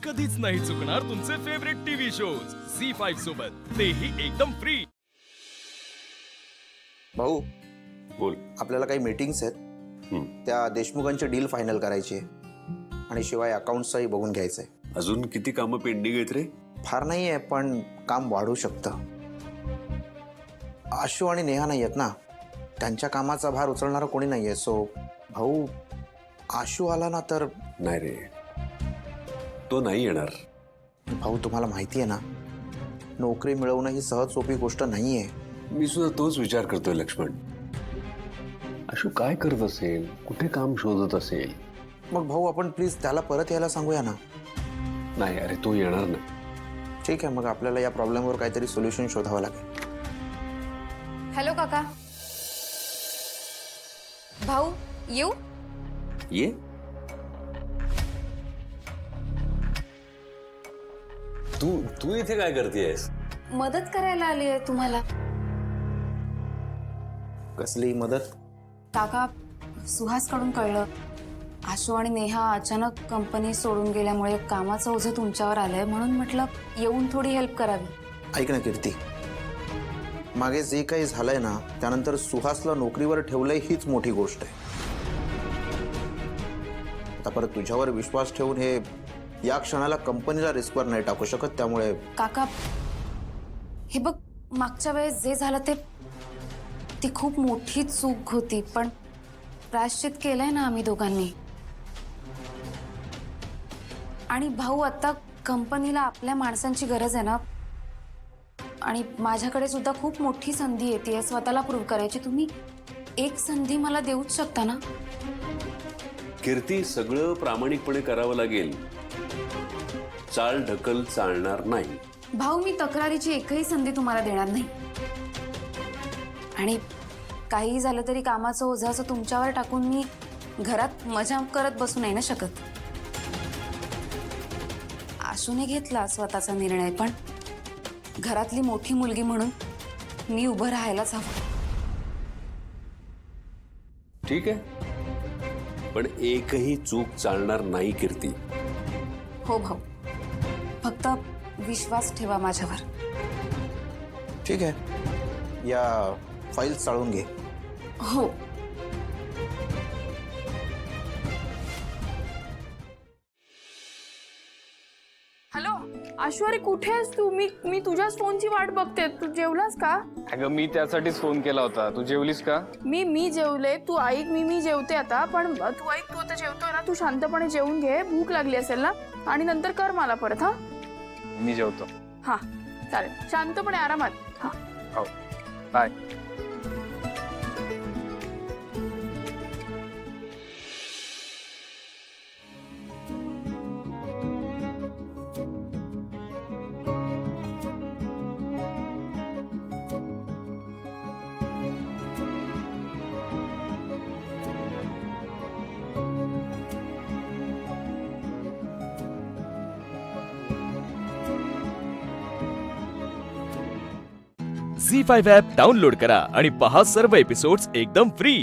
कधीच नाही चुकणार तुमचे फेवरेट टीव्ही शोज झी5 सोबत, तेही एकदम फ्री। भाऊ बोल. आपल्याला काही मीटिंग्स आहेत, त्या देशमुखांची डील फायनल करायची आहे आणि शिवाय अकाउंट्सही बघून घ्यायचं आहे। अजून किती कामं पेंडिंग आहेत रे? फार नाही आहे, पण काम वाढू शकतं। आशू आणि नेहा नाही आहेत ना, त्यांच्या कामाचा भार उचलणारा कोणी नाही आहे। सो भाऊ, आशू आला ना तर नाही रे, तो नाही येणार. भाऊ तुम्हाला माहिती आहे ना, नोकरी मिळवणं ही सहज सोपी गोष्ट नाही आहे। मी सुद्धा तोच विचार करतोय लक्ष्मण. आशू काय करत असेल, कुठे काम शोधत असेल? मग भाऊ आपण प्लीज त्याला परत यायला सांगूया ना। नाही अरे, तो येणार नाही. ठीक आहे, मग आपल्याला या प्रॉब्लेमवर काहीतरी सोल्युशन शोधावं लागेल। हॅलो काका, भाऊ येऊ? ये. तू इथे काय करतेयस? मदत करायला आली आहे तुम्हाला। कसली मदत? काका, सुहास कडून कळलं आशू आणि नेहा अचानक कंपनी सोडून गेल्यामुळे कामाचं ओझं तुमच्यावर आलंय, म्हणून म्हटलं येऊन थोडी हेल्प करावी। ऐक ना कीर्ती, मागे जे काही झालंय ना, त्यानंतर सुहासला नोकरीवर ठेवलंय हीच मोठी गोष्ट आहे। आता परत तुझ्यावर विश्वास ठेवून हे या क्षणाला कंपनीला रिस्कवर नाही टाकू शकत, त्यामुळे काका हे बघ, मागच्या वेळेस जे झालं ती खूप मोठी चूक होती, पण प्रायश्चित केलंय ना आम्ही दोघांनी। आणि भाऊ, आता कंपनीला आपल्या माणसांची गरज आहे ना, आणि माझ्याकडे सुद्धा खूप मोठी संधी येते स्वतःला प्रूव्ह करायची। तुम्ही एक संधी मला देऊच शकता ना? कीर्ती, सगळं प्रामाणिकपणे करावं लागेल. चाल ढकल चालणार नाही. भाऊ, मी तक्रारीची एकही संधी तुम्हाला देणार नाही, आणि काही झालं तरी कामाचं ओझं असं तुमच्यावर टाकून मी घरात मजा करत बसू नाही ना शकत। आशूने घेतला स्वतःचा निर्णय, पण घरातली मोठी मुलगी म्हणून मी उभं राहायलाच हवं। ठीक आहे, पण एकही चूक चालणार नाही कीर्ती. हो भाऊ, फक्त विश्वास ठेवा माझ्यावर। ठीक आहे, या फाईल्स चाळून घे। हो। हॅलो आशू, अरे कुठे आहेस तू? मी तुझ्याच फोनची वाट बघते। तू जेवलास का? अगं, मी त्यासाठीच फोन केला होता. तू जेवलीस का? मी जेवले, तू ऐक, मी जेवते आता। पण तू ऐक, तू आता जेवतोय ना, तू शांतपणे जेवून घे, भूक लागली असेल ना, आणि नंतर कर मला परत। हा, मी जेवतो. हा चालेल, शांतपणे आरामात। हा, हो, बाय. झी5 ॲप डाउनलोड करा आणि पहा सर्व एपिसोड्स एकदम फ्री।